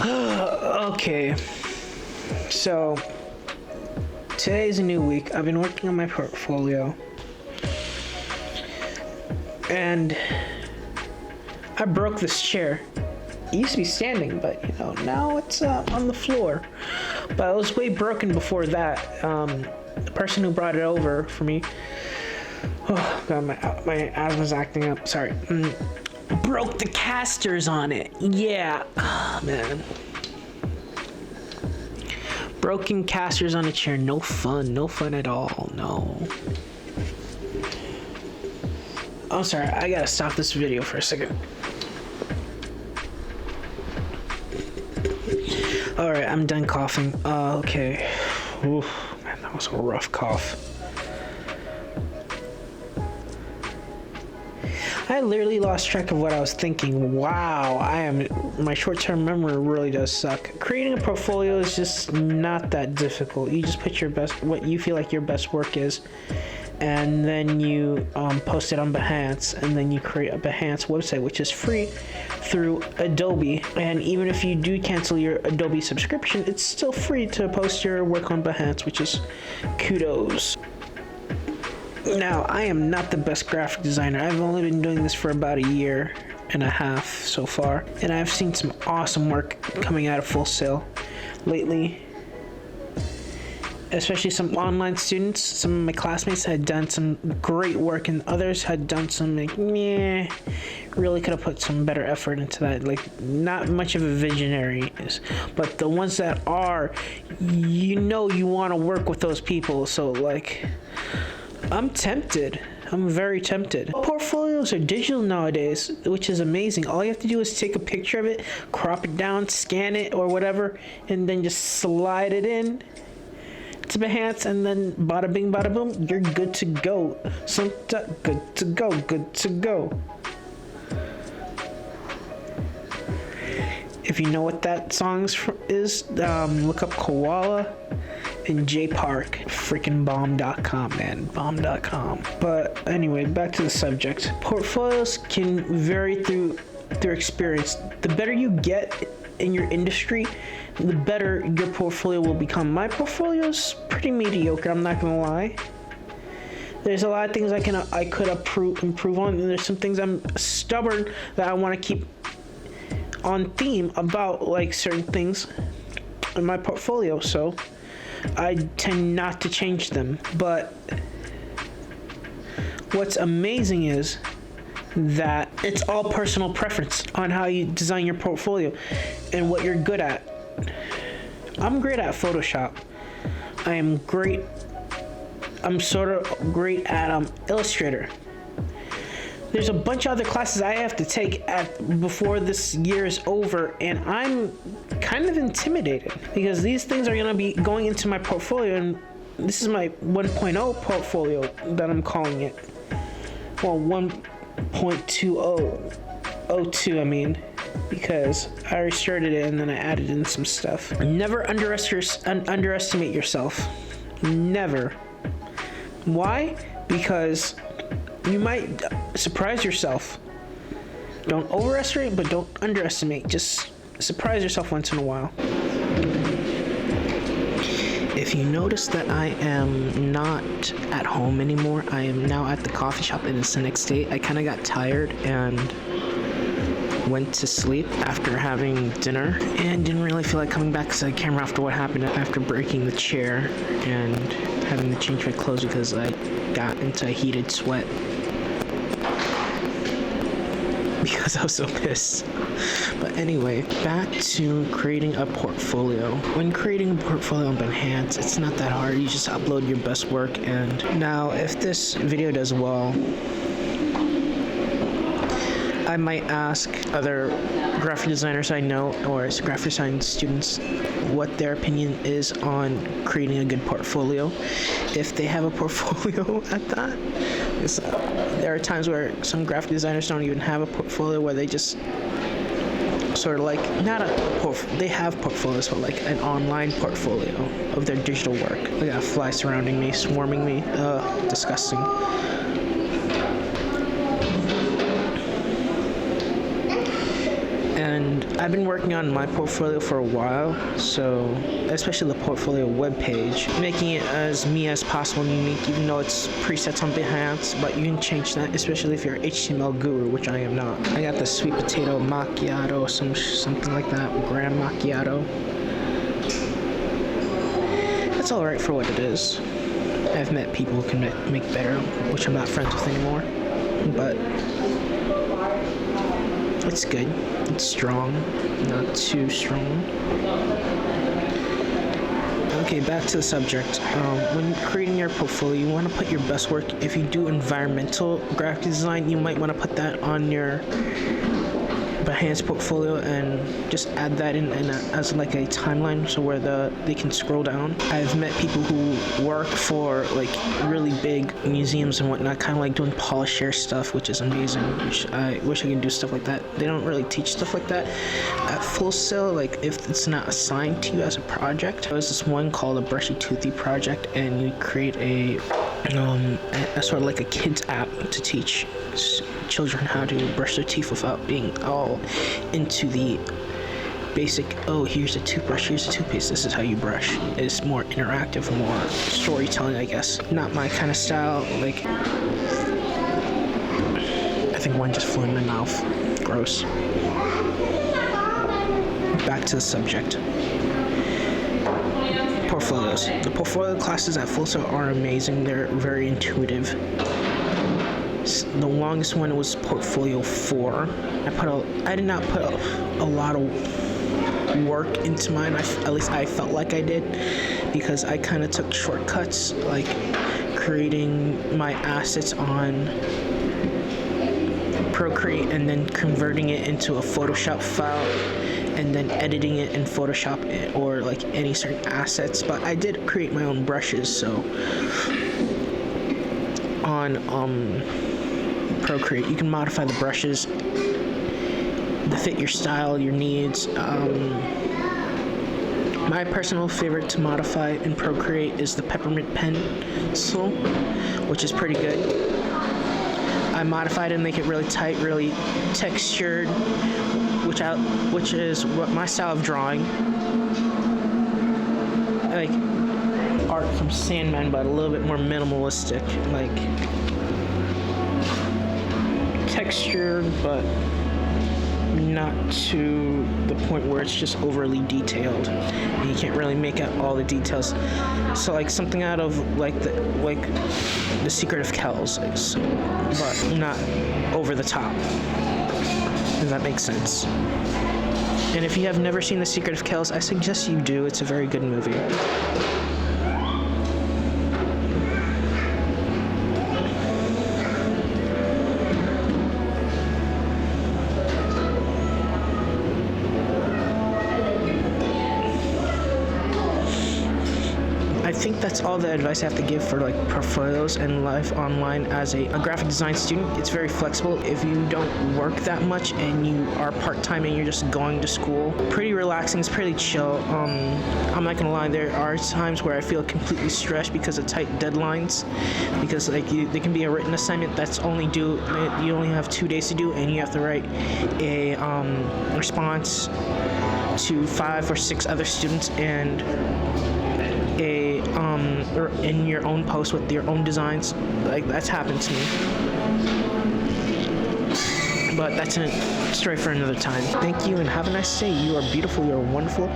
Okay, so today's a new week. I've been working on my portfolio, and I broke this chair. It used to be standing, but now it's on the floor. But it was way broken before that. The person who brought it over for me, oh god, my asthma's acting up. Sorry. Broke the casters on it. Yeah, oh, man. Broken casters on a chair, no fun at all, no. I'm sorry, I gotta stop this video for a second. Alright, I'm done coughing. Okay. Oof, man, that was a rough cough. I literally lost track of what I was thinking. Wow, my short-term memory really does suck. Creating a portfolio is just not that difficult. You just put what you feel like your best work is, and then you post it on Behance, and then you create a Behance website, which is free through Adobe. And even if you do cancel your Adobe subscription, it's still free to post your work on Behance, which is kudos. Now, I am not the best graphic designer. I've only been doing this for about a year and a half so far, and I've seen some awesome work coming out of Full Sail lately. Especially some online students. Some of my classmates had done some great work, and others had done some like, meh. Really could have put some better effort into that. Like, not much of a visionary, but the ones that are, you want to work with those people. So like, I'm tempted. I'm very tempted. Portfolios are digital nowadays, which is amazing. All you have to do is take a picture of it, crop it down, scan it or whatever, and then just slide it in to Behance, and then bada bing bada boom, you're good to go. Good to go. If you know what that song is, look up Koala and J Park. Freaking bomb.com, man. Bomb.com. But anyway, back to the subject. Portfolios can vary through experience. The better you get in your industry, the better your portfolio will become. My portfolio's pretty mediocre, I'm not gonna lie. There's a lot of things I could improve on, and there's some things I'm stubborn that I want to keep on theme about, like certain things in my portfolio, so I tend not to change them. But what's amazing is that it's all personal preference on how you design your portfolio and what you're good at. I'm great at Photoshop. I'm sort of great at Illustrator. There's a bunch of other classes I have to take before this year is over, and I'm kind of intimidated because these things are gonna be going into my portfolio, and this is my 1.0 portfolio that I'm calling it. Well, 1.2002, I mean, because I restarted it and then I added in some stuff. Never underestimate yourself. Never. Why? Because you might surprise yourself. Don't overestimate, but don't underestimate. Just surprise yourself once in a while. If you notice that I am not at home anymore, I am now at the coffee shop in the Cynic State. I kind of got tired and went to sleep after having dinner and didn't really feel like coming back to the camera after what happened after breaking the chair and having to change my clothes because I got into a heated sweat because I was so pissed. But anyway, back to creating a portfolio. When creating a portfolio on Behance, it's not that hard. You just upload your best work, and now if this video does well, I might ask other graphic designers I know or graphic design students what their opinion is on creating a good portfolio, if they have a portfolio at that. There are times where some graphic designers don't even have a portfolio, where they just sort of like, they have portfolios, but like an online portfolio of their digital work. I got a fly surrounding me, swarming me. Disgusting. and I've been working on my portfolio for a while, so especially the portfolio webpage, making it as me as possible and unique, even though it's presets on Behance, but you can change that, especially if you're an HTML guru, which I am not. I got the sweet potato macchiato, something like that, graham macchiato. It's alright for what it is. I've met people who can make better, which I'm not friends with anymore, but it's good. It's strong, not too strong. Okay, back to the subject. When you're creating your portfolio, you want to put your best work. If you do environmental graphic design, you might want to put that on your Behance portfolio and just add that in as like a timeline, so where they can scroll down. I've met people who work for like really big museums and whatnot, kind of like doing polish stuff, which is amazing. Which I wish I could do stuff like that. They don't really teach stuff like that at Full Sail, like if it's not assigned to you as a project. There's this one called a Brushy Toothy project, and you create a sort of like a kids app to teach children how to brush their teeth without being all into the basic, oh, here's a toothbrush, here's a toothpaste, this is how you brush. It's more interactive, more storytelling, I guess. Not my kind of style. Like, I think one just flew in my mouth. Gross. Back to the subject. Portfolios. The portfolio classes at Full Sail are amazing. They're very intuitive. The longest one was Portfolio 4. I did not put a lot of work into mine. At least I felt like I did, because I kind of took shortcuts, like creating my assets on Procreate and then converting it into a Photoshop file and then editing it in Photoshop or like any certain assets. But I did create my own brushes, so on Procreate you can modify the brushes to fit your style, your needs. My personal favorite to modify in Procreate is the peppermint pencil, which is pretty good. I modified it and make it really tight, really textured, which is what my style of drawing. Like art from Sandman, but a little bit more minimalistic, like textured, but not to the point where it's just overly detailed and you can't really make out all the details. So like something out of like the Secret of Kells, but not over the top, if that makes sense. And if you have never seen The Secret of Kells, I suggest you do. It's a very good movie. I think that's all the advice I have to give for like portfolios and life online as a graphic design student. It's very flexible. If you don't work that much and you are part-time and you're just going to school, pretty relaxing. It's pretty chill. I'm not gonna lie, there are times where I feel completely stressed because of tight deadlines, because like there can be a written assignment that's only due, you only have 2 days to do, and you have to write a response to 5 or 6 other students and or in your own post with your own designs. Like that's happened to me, but that's a story for another time. Thank you and have a nice day. You are beautiful, you are wonderful,